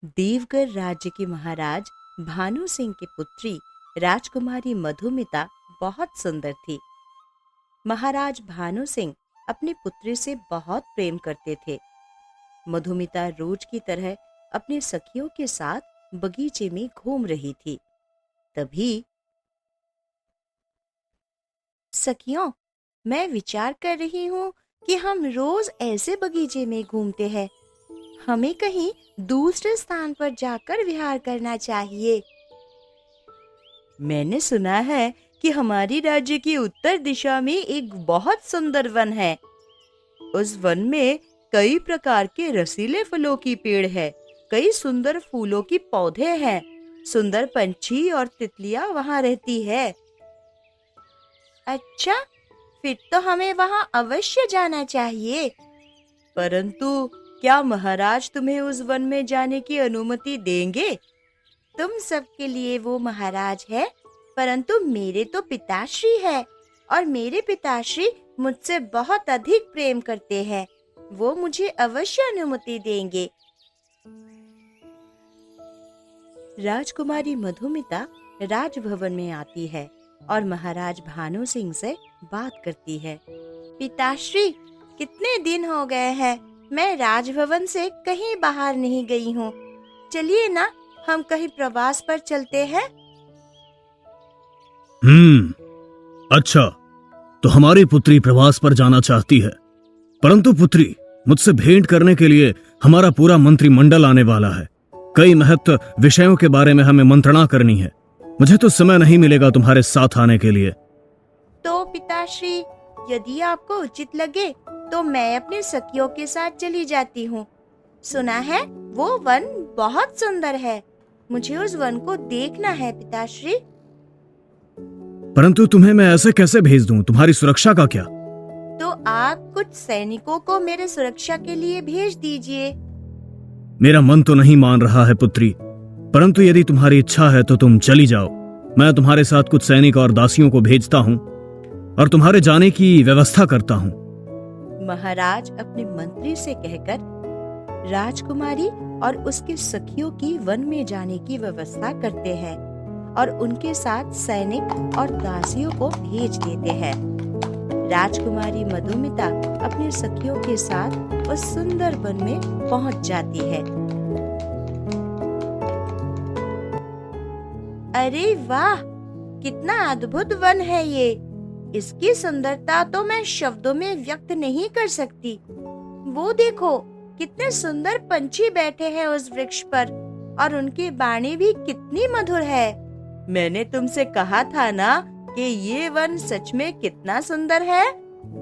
देवगर राज्य के महाराज भानु सिंह की पुत्री राजकुमारी मधुमिता बहुत सुंदर थी। महाराज भानु सिंह अपनी पुत्री से बहुत प्रेम करते थे। मधुमिता रोज की तरह अपनी सखियों के साथ बगीचे में घूम रही थी। तभी सखियों, मैं विचार कर रही हूँ कि हम रोज ऐसे बगीचे में घूमते हैं, हमें कहीं दूसरे स्थान पर जाकर विहार करना चाहिए। मैंने सुना है कि हमारी राज्य की उत्तर दिशा में एक बहुत सुंदर वन है। उस वन में कई प्रकार के रसीले फलों की पेड़ है, कई सुंदर फूलों की पौधे हैं, सुंदर पंछी और तितलियां वहां रहती है। अच्छा, फिर तो हमें वहां अवश्य जाना चाहिए। परंतु क्या महाराज तुम्हें उस वन में जाने की अनुमति देंगे? तुम सबके लिए वो महाराज है, परंतु मेरे तो पिताश्री है और मेरे पिताश्री मुझसे बहुत अधिक प्रेम करते हैं। वो मुझे अवश्य अनुमति देंगे। राजकुमारी मधुमिता राजभवन में आती है और महाराज भानु सिंह से बात करती है। पिताश्री, कितने दिन हो गए हैं, मैं राजभवन से कहीं बाहर नहीं गई हूँ। चलिए ना, हम कहीं प्रवास पर चलते हैं। अच्छा, तो हमारी पुत्री प्रवास पर जाना चाहती है। परंतु पुत्री, मुझसे भेंट करने के लिए हमारा पूरा मंत्रिमंडल आने वाला है। कई महत्व विषयों के बारे में हमें मंत्रणा करनी है। मुझे तो समय नहीं मिलेगा तुम्हारे साथ आने के लिए। तो पिताश्री, यदि आपको उचित लगे तो मैं अपने सखियों के साथ चली जाती हूँ। सुना है वो वन बहुत सुंदर है, मुझे उस वन को देखना है पिताश्री। परंतु तुम्हें मैं ऐसे कैसे भेज दूं? तुम्हारी सुरक्षा का क्या? तो आप कुछ सैनिकों को मेरे सुरक्षा के लिए भेज दीजिए। मेरा मन तो नहीं मान रहा है पुत्री, परंतु यदि तुम्हारी इच्छा है तो तुम चली जाओ। मैं तुम्हारे साथ कुछ सैनिक और दासियों को भेजता हूँ और तुम्हारे जाने की व्यवस्था करता हूँ। महाराज अपने मंत्री से कहकर राजकुमारी और उसके सखियों की वन में जाने की व्यवस्था करते हैं और उनके साथ सैनिक और दासियों को भेज देते हैं। राजकुमारी मधुमिता अपने सखियों के साथ उस सुंदर वन में पहुंच जाती है। अरे वाह, कितना अद्भुत वन है ये। इसकी सुंदरता तो मैं शब्दों में व्यक्त नहीं कर सकती। वो देखो, कितने सुंदर पंछी बैठे हैं उस वृक्ष पर और उनकी वाणी भी कितनी मधुर है। मैंने तुमसे कहा था ना कि ये वन सच में कितना सुंदर है।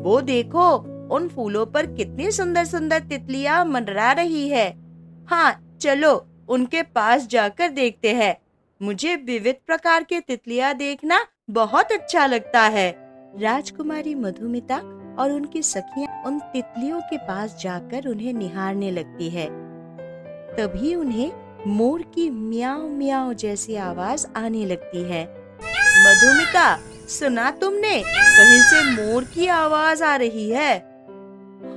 वो देखो, उन फूलों पर कितनी सुंदर सुंदर तितलियां मंडरा रही है। हाँ, चलो उनके पास जाकर देखते हैं। मुझे विविध प्रकार के तितलियां देखना बहुत अच्छा लगता है। राजकुमारी मधुमिता और उनकी सखियां उन तितलियों के पास जाकर उन्हें निहारने लगती है। तभी उन्हें मोर की म्याऊ म्याऊ जैसी आवाज आने लगती है। मधुमिता, सुना तुमने? कहीं से मोर की आवाज आ रही है।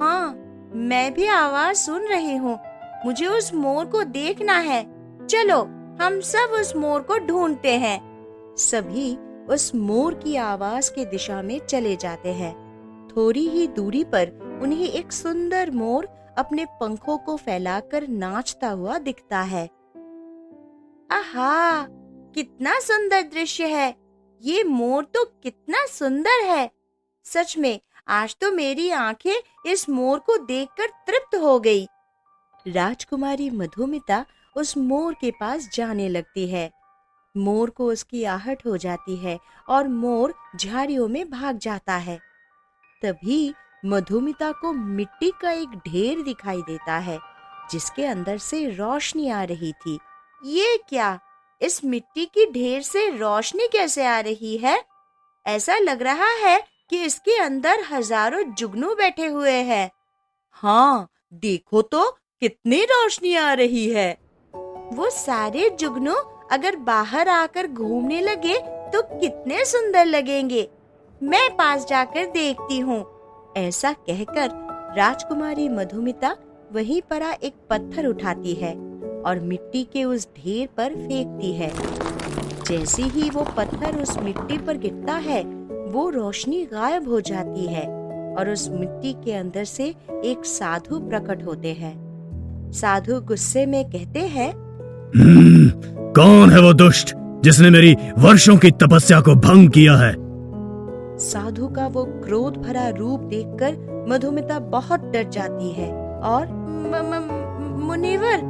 हाँ, मैं भी आवाज सुन रही हूँ। मुझे उस मोर को देखना है। चलो, हम सब उस मोर को ढूंढते हैं। सभी उस मोर की आवाज की दिशा में चले जाते हैं। थोड़ी ही दूरी पर उन्हें एक सुंदर मोर अपने पंखों को फैलाकर नाचता हुआ दिखता है। आहा, कितना सुंदर दृश्य है। ये मोर तो कितना सुंदर है। सच में आज तो मेरी आंखें इस मोर को देखकर तृप्त हो गई। राजकुमारी मधुमिता उस मोर के पास जाने लगती है। मोर को उसकी आहट हो जाती है और मोर झाड़ियों में भाग जाता है। तभी मधुमिता को मिट्टी का एक ढेर दिखाई देता है जिसके अंदर से रोशनी आ रही थी। ये क्या? इस मिट्टी की ढेर से रोशनी कैसे आ रही है? ऐसा लग रहा है कि इसके अंदर हजारों जुगनू बैठे हुए हैं। हाँ, देखो तो कितनी रोशनी आ रही है। वो सारे जुगनू अगर बाहर आकर घूमने लगे तो कितने सुंदर लगेंगे। मैं पास जाकर देखती हूँ। ऐसा कहकर राजकुमारी मधुमिता वहीं पर एक पत्थर उठाती है और मिट्टी के उस ढेर पर फेंकती है। जैसे ही वो पत्थर उस मिट्टी पर गिरता है, वो रोशनी गायब हो जाती है और उस मिट्टी के अंदर से एक साधु प्रकट होते हैं। साधु गुस्से में कहते हैं, कौन है वो दुष्ट जिसने मेरी वर्षों की तपस्या को भंग किया है? साधु का वो क्रोध भरा रूप देखकर मधुमिता बहुत डर जाती है और मुनिवर,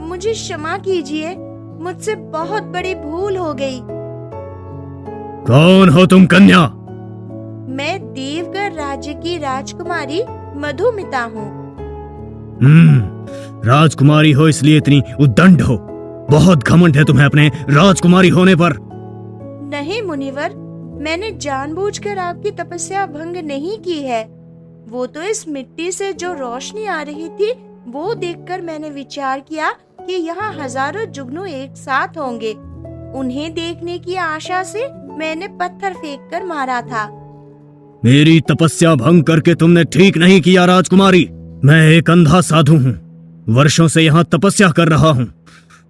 मुझे क्षमा कीजिए, मुझसे बहुत बड़ी भूल हो गई। कौन हो तुम कन्या? मैं देवगढ़ राज्य की राजकुमारी मधुमिता हूँ। राजकुमारी हो इसलिए इतनी उद्दंड हो? बहुत घमंड है तुम्हें अपने राजकुमारी होने पर। नहीं मुनिवर, मैंने जानबूझकर आपकी तपस्या भंग नहीं की है। वो तो इस मिट्टी से जो रोशनी आ रही थी, वो देखकर मैंने विचार किया कि यहाँ हजारों जुगनू एक साथ होंगे। उन्हें देखने की आशा से मैंने पत्थर फेंककर मारा था। मेरी तपस्या भंग करके तुमने ठीक नहीं किया राजकुमारी। मैं एक अंधा साधु हूँ, वर्षों से यहाँ तपस्या कर रहा हूँ।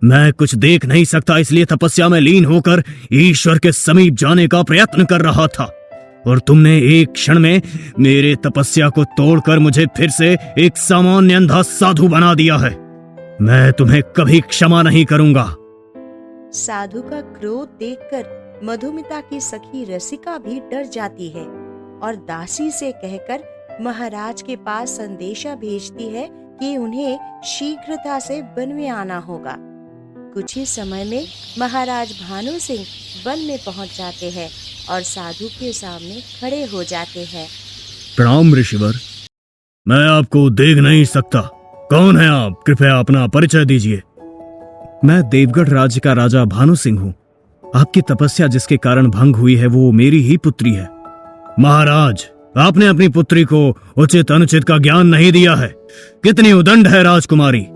मैं कुछ देख नहीं सकता, इसलिए तपस्या में लीन होकर ईश्वर के समीप जाने का प्रयत्न कर रहा था, और तुमने एक क्षण में मेरे तपस्या को तोड़कर मुझे फिर से एक सामान्य अंधा साधु बना दिया है। मैं तुम्हें कभी क्षमा नहीं करूंगा। साधु का क्रोध देखकर मधुमिता की सखी रसिका भी डर जाती है और दासी से कहकर महाराज के पास संदेशा भेजती है कि उन्हें शीघ्रता से वन में आना होगा। कुछ ही समय में महाराज भानु सिंह वन में पहुंच जाते हैं और साधु के सामने खड़े हो जाते हैं। प्रणाम ऋषिवर, मैं आपको देख नहीं सकता। कौन है आप? कृपया अपना परिचय दीजिए। मैं देवगढ़ राज्य का राजा भानु सिंह हूँ। आपकी तपस्या जिसके कारण भंग हुई है, वो मेरी ही पुत्री है। महाराज, आपने अपनी पुत्री को उचित अनुचित का ज्ञान नहीं दिया है। कितनी उदंड है राजकुमारी।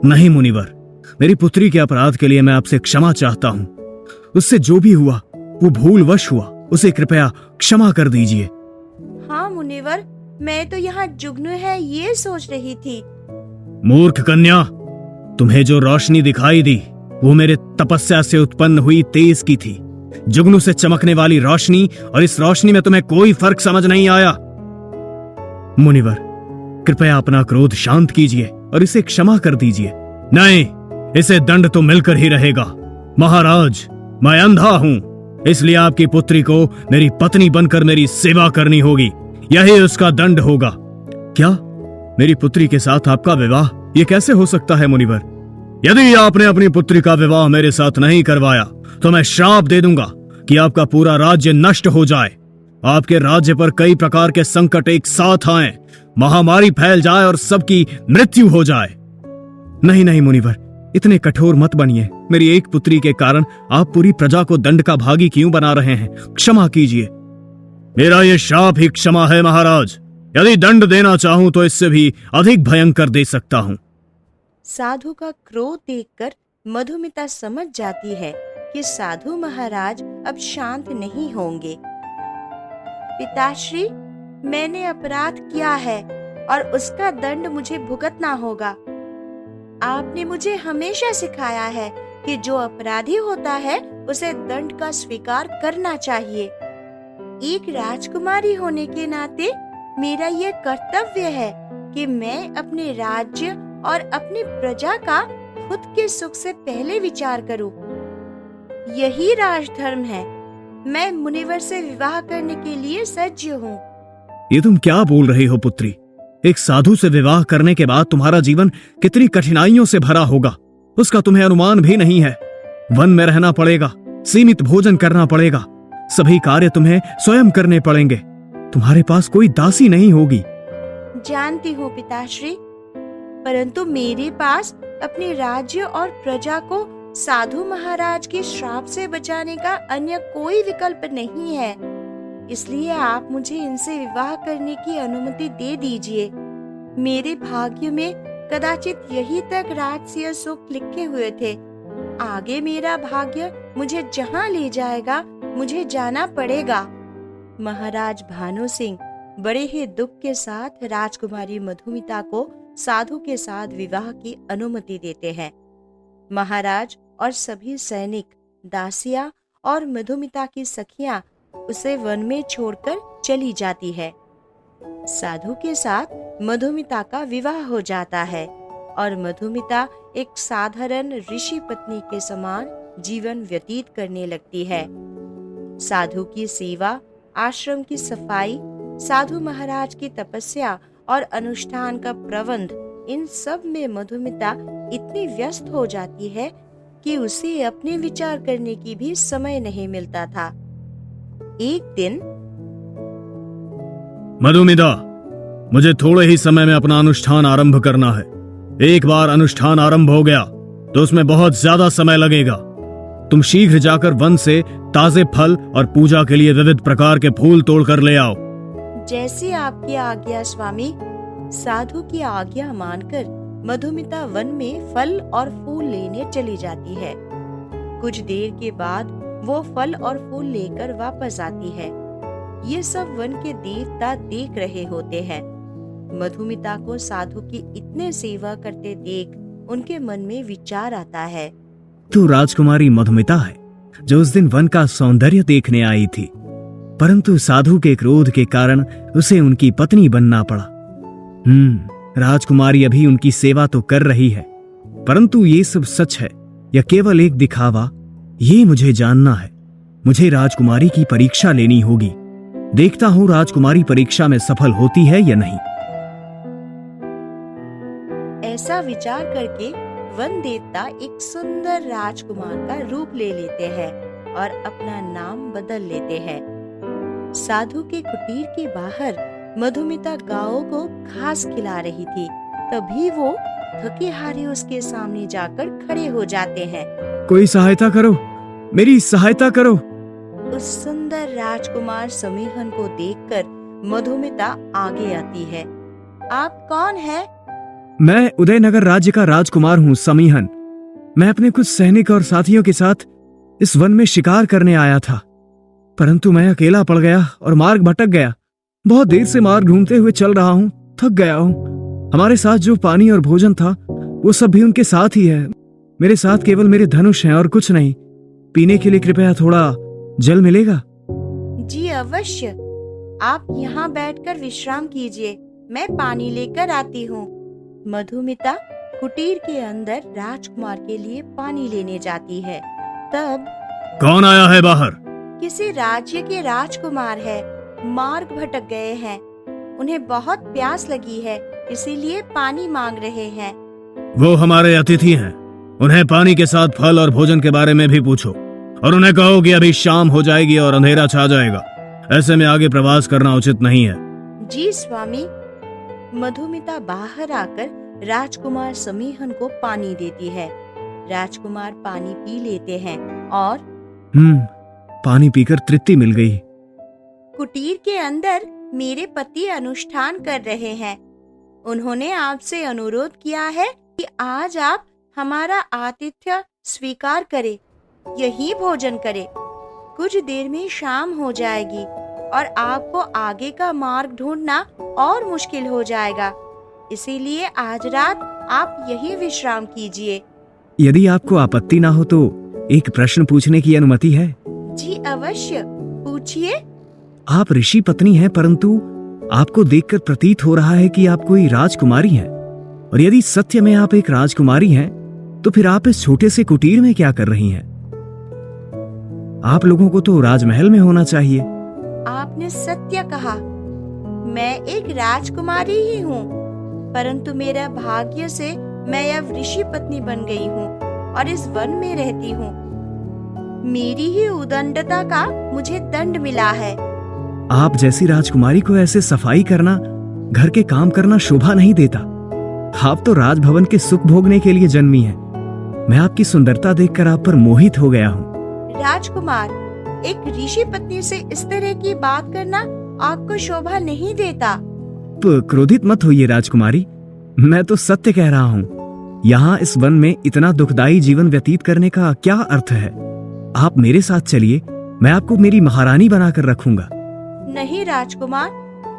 नहीं मुनिवर, मेरी पुत्री के अपराध के लिए मैं आपसे क्षमा चाहता हूँ। उससे जो भी हुआ वो भूलवश हुआ, उसे कृपया क्षमा कर दीजिए। हाँ मुनिवर, मैं तो यहाँ जुगनू है ये सोच रही थी। मूर्ख कन्या, तुम्हें जो रोशनी दिखाई दी वो मेरे तपस्या से उत्पन्न हुई तेज की थी। जुगनू से चमकने वाली रोशनी और इस रोशनी में तुम्हें कोई फर्क समझ नहीं आया। मुनिवर, कृपया अपना क्रोध शांत कीजिए और इसे क्षमा कर दीजिए। नहीं, इसे दंड तो मिलकर ही रहेगा। महाराज, मैं अंधा हूं, इसलिए आपकी पुत्री को मेरी पत्नी बनकर मेरी सेवा करनी होगी। यही उसका दंड होगा। क्या मेरी पुत्री के साथ आपका विवाह? ये कैसे हो सकता है मुनिवर? यदि आपने अपनी पुत्री का विवाह मेरे साथ नहीं करवाया तो मैं श्राप दे दूंगा कि आपका पूरा राज्य नष्ट हो जाए। आपके राज्य पर कई प्रकार के संकट एक साथ आए, महामारी फैल जाए और सबकी मृत्यु हो जाए। नहीं नहीं मुनिवर, इतने कठोर मत बनिए। मेरी एक पुत्री के कारण आप पूरी प्रजा को दंड का भागी क्यों बना रहे हैं? क्षमा कीजिए। मेरा ये श्राप ही क्षमा है महाराज। यदि दंड देना चाहूं तो इससे भी अधिक भयंकर दे सकता हूं। साधु का क्रोध देखकर मधुमिता समझ जाती है कि साधु महाराज अब शांत नहीं होंगे। पिताश्री, मैंने अपराध किया है और उसका दंड मुझे भुगतना होगा। आपने मुझे हमेशा सिखाया है कि जो अपराधी होता है उसे दंड का स्वीकार करना चाहिए। एक राजकुमारी होने के नाते मेरा ये कर्तव्य है कि मैं अपने राज्य और अपनी प्रजा का खुद के सुख से पहले विचार करूं। यही राजधर्म है। मैं मुनिवर से विवाह करने के लिए सज्ज हूँ। ये तुम क्या बोल रही हो पुत्री? एक साधु से विवाह करने के बाद तुम्हारा जीवन कितनी कठिनाइयों से भरा होगा, उसका तुम्हें अनुमान भी नहीं है। वन में रहना पड़ेगा, सीमित भोजन करना पड़ेगा, सभी कार्य तुम्हें स्वयं करने पड़ेंगे। तुम्हारे पास कोई दासी नहीं होगी। जानती हूँ पिताश्री, परंतु मेरे पास अपने राज्य और प्रजा को साधु महाराज के श्राप से बचाने का अन्य कोई विकल्प नहीं है। इसलिए आप मुझे इनसे विवाह करने की अनुमति दे दीजिए। मेरे भाग्य में कदाचित यही तक राजसीय सुख लिखे हुए थे। आगे मेरा भाग्य मुझे जहाँ ले जाएगा मुझे जाना पड़ेगा। महाराज भानु सिंह बड़े ही दुख के साथ राजकुमारी मधुमिता को साधु के साथ विवाह की अनुमति देते हैं। महाराज और सभी सैनिक, दासियां और मधुमिता की सखियां उसे वन में छोड़कर चली जाती है। साधु के साथ मधुमिता का विवाह हो जाता है और मधुमिता एक साधारण ऋषि पत्नी के समान जीवन व्यतीत करने लगती है। साधु की सेवा, आश्रम की सफाई, साधु महाराज की तपस्या और अनुष्ठान का प्रबंध, इन सब में मधुमिता इतनी व्यस्त हो जाती है कि उसे अपने विचार करने की भी समय नहीं मिलता था। एक दिन, मधुमिता, मुझे थोड़े ही समय में अपना अनुष्ठान आरंभ करना है। एक बार अनुष्ठान आरंभ हो गया तो उसमें बहुत ज्यादा समय लगेगा। तुम शीघ्र जाकर वन से ताजे फल और पूजा के लिए विविध प्रकार के फूल तोड़कर ले आओ। जैसी आपकी आज्ञा स्वामी। साधु की आज्ञा मानकर मधुमिता वन में फल और फूल लेने चली जाती है। कुछ देर के बाद वो फल और फूल लेकर वापस आती है। ये सब वन के देवता देख रहे होते हैं। मधुमिता को साधु की इतने सेवा करते देख उनके मन में विचार आता है। तो राजकुमारी मधुमिता है जो उस दिन वन का सौंदर्य देखने आई थी, परंतु साधु के क्रोध के कारण उसे उनकी पत्नी बनना पड़ा। राजकुमारी अभी उनकी सेवा तो कर रही है, परंतु ये सब सच है या केवल एक दिखावा, ये मुझे जानना है। मुझे राजकुमारी की परीक्षा लेनी होगी। देखता हूँ राजकुमारी परीक्षा में सफल होती है या नहीं। ऐसा विचार करके वन देवता एक सुंदर राजकुमार का रूप ले लेते हैं और अपना नाम बदल लेते हैं। साधु के कुटीर के बाहर मधुमिता गायों को घास खिला रही थी। तभी वो थके हारे उसके सामने जाकर खड़े हो जाते हैं। कोई सहायता करो, मेरी सहायता करो। उस सुंदर राजकुमार समीहन को देखकर मधुमिता आगे आती है। आप कौन हैं? मैं उदयनगर राज्य का राजकुमार हूँ समीहन। मैं अपने कुछ सैनिक और साथियों के साथ इस वन में शिकार करने आया था, परंतु मैं अकेला पड़ गया और मार्ग भटक गया। बहुत देर से मार्ग ढूंढते हुए चल रहा हूँ, थक गया हूँ। हमारे साथ जो पानी और भोजन था वो सब भी उनके साथ ही है। मेरे साथ केवल मेरे धनुष हैं और कुछ नहीं। पीने के लिए कृपया थोड़ा जल मिलेगा? जी अवश्य, आप यहाँ बैठकर विश्राम कीजिए, मैं पानी लेकर आती हूँ। मधुमिता कुटीर के अंदर राजकुमार के लिए पानी लेने जाती है। तब कौन आया है बाहर? किसी राज्य के राजकुमार है, मार्ग भटक गए हैं। उन्हें बहुत प्यास लगी है, इसीलिए पानी मांग रहे हैं। वो हमारे अतिथि हैं। उन्हें पानी के साथ फल और भोजन के बारे में भी पूछो और उन्हें कहो कि अभी शाम हो जाएगी और अंधेरा छा जाएगा। ऐसे में आगे प्रवास करना उचित नहीं है। जी स्वामी। मधुमिता बाहर आकर राजकुमार समीहन को पानी देती है। राजकुमार पानी पी लेते हैं और पानी पीकर तृप्ति मिल गई। कुटीर के अंदर मेरे पति अनुष्ठान कर रहे हैं। उन्होंने आपसे अनुरोध किया है कि आज आप हमारा आतिथ्य स्वीकार करें, यही भोजन करें। कुछ देर में शाम हो जाएगी और आपको आगे का मार्ग ढूंढना और मुश्किल हो जाएगा। इसीलिए आज रात आप यही विश्राम कीजिए। यदि आपको आपत्ति ना हो तो एक प्रश्न पूछने की अनुमति है? जी अवश्य, पूछिए। आप ऋषि पत्नी हैं, परंतु आपको देखकर प्रतीत हो रहा है कि आप कोई राजकुमारी हैं। और यदि सत्य में आप एक राजकुमारी हैं, तो फिर आप इस छोटे से कुटीर में क्या कर रही हैं? आप लोगों को तो राजमहल में होना चाहिए। आपने सत्य कहा। मैं एक राजकुमारी ही हूँ, परंतु मेरा भाग्य से मैं अब ऋषि पत्नी बन गई हूँ और इस वन में रहती हूँ। मेरी ही उदंडता का मुझे दंड मिला है। आप जैसी राजकुमारी को ऐसे सफाई करना, घर के काम करना शोभा नहीं देता। आप तो राजभवन के सुख भोगने के लिए जन्मी हैं। मैं आपकी सुंदरता देखकर आप पर मोहित हो गया हूँ। राजकुमार, एक ऋषि पत्नी से इस तरह की बात करना आपको शोभा नहीं देता। क्रोधित मत होइए राजकुमारी, मैं तो सत्य कह रहा हूँ। यहाँ इस वन में इतना दुखदायी जीवन व्यतीत करने का क्या अर्थ है? आप मेरे साथ चलिए, मैं आपको मेरी महारानी बनाकर रखूंगा। नहीं राजकुमार,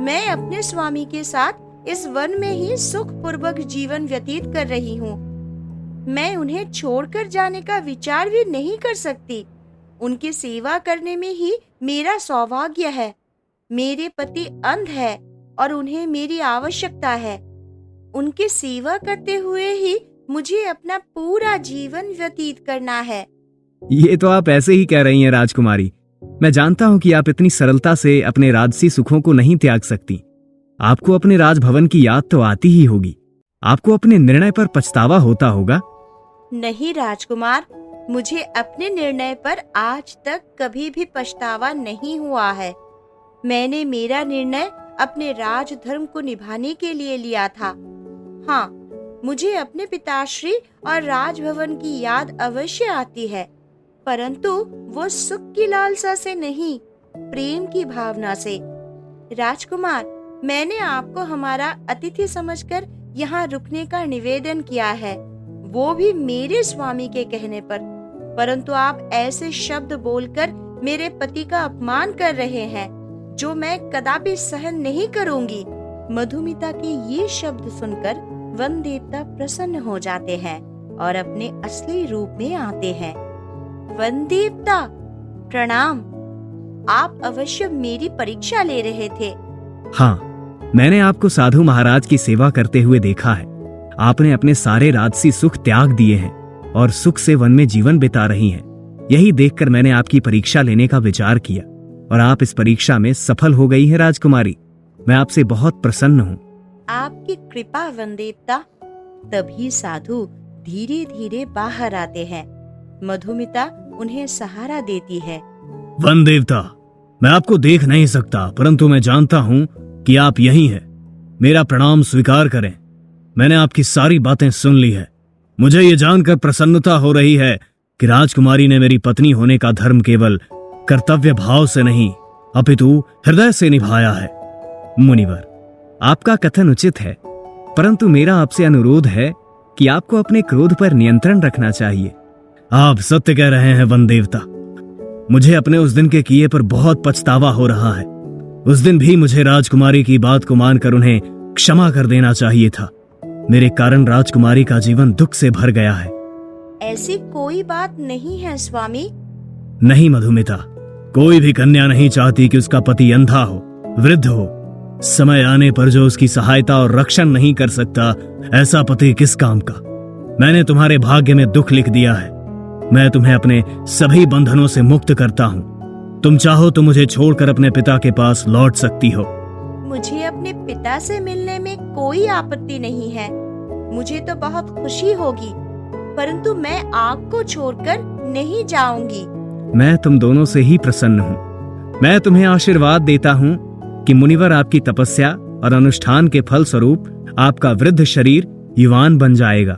मैं अपने स्वामी के साथ इस वन में ही सुख पूर्वक जीवन व्यतीत कर रही हूँ। मैं उन्हें छोड़कर जाने का विचार भी नहीं कर सकती। उनकी सेवा करने में ही मेरा सौभाग्य है। मेरे पति अंध है और उन्हें मेरी आवश्यकता है। उनकी सेवा करते हुए ही मुझे अपना पूरा जीवन व्यतीत करना है। ये तो आप ऐसे ही कह रही हैं राजकुमारी। मैं जानता हूं कि आप इतनी सरलता से अपने राजसी सुखों को नहीं त्याग सकती। आपको अपने राजभवन की याद तो आती ही होगी। आपको अपने निर्णय पर पछतावा होता होगा। नहीं राजकुमार, मुझे अपने निर्णय पर आज तक कभी भी पछतावा नहीं हुआ है। मैंने मेरा निर्णय अपने राजधर्म को निभाने के लिए लिया था। हाँ, मुझे अपने पिताश्री और राजभवन की याद अवश्य आती है, परंतु वो सुख की लालसा से नहीं, प्रेम की भावना से। राजकुमार, मैंने आपको हमारा अतिथि समझकर यहाँ रुकने का निवेदन किया है, वो भी मेरे स्वामी के कहने पर, परंतु आप ऐसे शब्द बोलकर मेरे पति का अपमान कर रहे हैं, जो मैं कदापि सहन नहीं करूंगी। मधुमिता के ये शब्द सुनकर वन देवता प्रसन्न हो जाते हैं और अपने असली रूप में आते हैं। वन देवता प्रणाम। आप अवश्य मेरी परीक्षा ले रहे थे। हाँ, मैंने आपको साधु महाराज की सेवा करते हुए देखा है। आपने अपने सारे राजसी सुख त्याग दिए हैं और सुख से वन में जीवन बिता रही हैं। यही देखकर मैंने आपकी परीक्षा लेने का विचार किया और आप इस परीक्षा में सफल हो गई हैं राजकुमारी। मैं आपसे बहुत प्रसन्न हूँ। आपकी कृपा वन देवता। तभी साधु धीरे धीरे बाहर आते हैं। मधुमिता उन्हें सहारा देती है। वन देवता, मैं आपको देख नहीं सकता, परंतु मैं जानता हूँ कि आप यही हैं। मेरा प्रणाम स्वीकार करें। मैंने आपकी सारी बातें सुन ली है। मुझे ये जानकर प्रसन्नता हो रही है कि राजकुमारी ने मेरी पत्नी होने का धर्म केवल कर्तव्य भाव से नहीं, अपितु हृदय से निभाया है। मुनिवर, आपका कथन उचित है, परंतु मेरा आपसे अनुरोध है कि आपको अपने क्रोध पर नियंत्रण रखना चाहिए। आप सत्य कह रहे हैं वन देवता। मुझे अपने उस दिन के किए पर बहुत पछतावा हो रहा है। उस दिन भी मुझे राजकुमारी की बात को मानकर उन्हें क्षमा कर देना चाहिए था। मेरे कारण राजकुमारी का जीवन दुख से भर गया है। ऐसी कोई बात नहीं है स्वामी। नहीं मधुमिता, कोई भी कन्या नहीं चाहती कि उसका पति अंधा हो, वृद्ध हो। समय आने पर जो उसकी सहायता और रक्षण नहीं कर सकता, ऐसा पति किस काम का। मैंने तुम्हारे भाग्य में दुख लिख दिया है। मैं तुम्हें अपने सभी बंधनों से मुक्त करता हूँ। तुम चाहो तो मुझे छोड़कर अपने पिता के पास लौट सकती हो। मुझे अपने पिता से मिलने में कोई आपत्ति नहीं है। मुझे तो बहुत खुशी होगी, परंतु मैं आपको छोड़कर नहीं जाऊंगी। मैं तुम दोनों से ही प्रसन्न हूँ। मैं तुम्हें आशीर्वाद देता हूँ कि मुनिवर आपकी तपस्या और अनुष्ठान के फल स्वरूप आपका वृद्ध शरीर युवान बन जाएगा।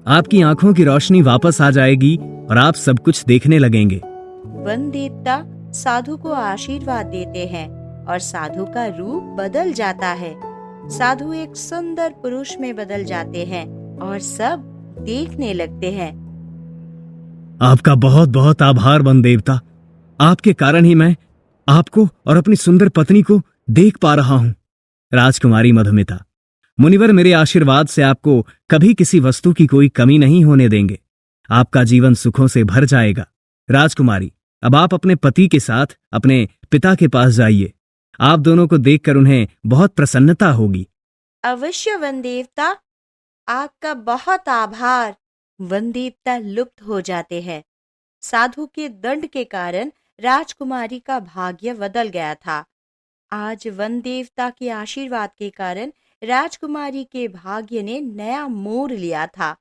आपकी आंखों की रोशनी वापस आ जाएगी और आप सब कुछ देखने लगेंगे। वन देवता साधु को आशीर्वाद देते हैं और साधु का रूप बदल जाता है। साधु एक सुंदर पुरुष में बदल जाते हैं और सब देखने लगते हैं। आपका बहुत बहुत आभार वन देवता। आपके कारण ही मैं आपको और अपनी सुंदर पत्नी को देख पा रहा हूं। राजकुमारी मधुमिता, मुनिवर मेरे आशीर्वाद से आपको कभी किसी वस्तु की कोई कमी नहीं होने देंगे। आपका जीवन सुखों से भर जाएगा। राजकुमारी, अब आप अपने पति के साथ अपने पिता के पास जाइए। आप दोनों को देखकर उन्हें बहुत प्रसन्नता होगी। अवश्य वन देवता, आपका बहुत आभार। वन देवता लुप्त हो जाते हैं। साधु के दंड के कारण राजकुमारी का भाग्य बदल गया था। आज वन देवता के आशीर्वाद के कारण राजकुमारी के भाग्य ने नया मोड़ लिया था।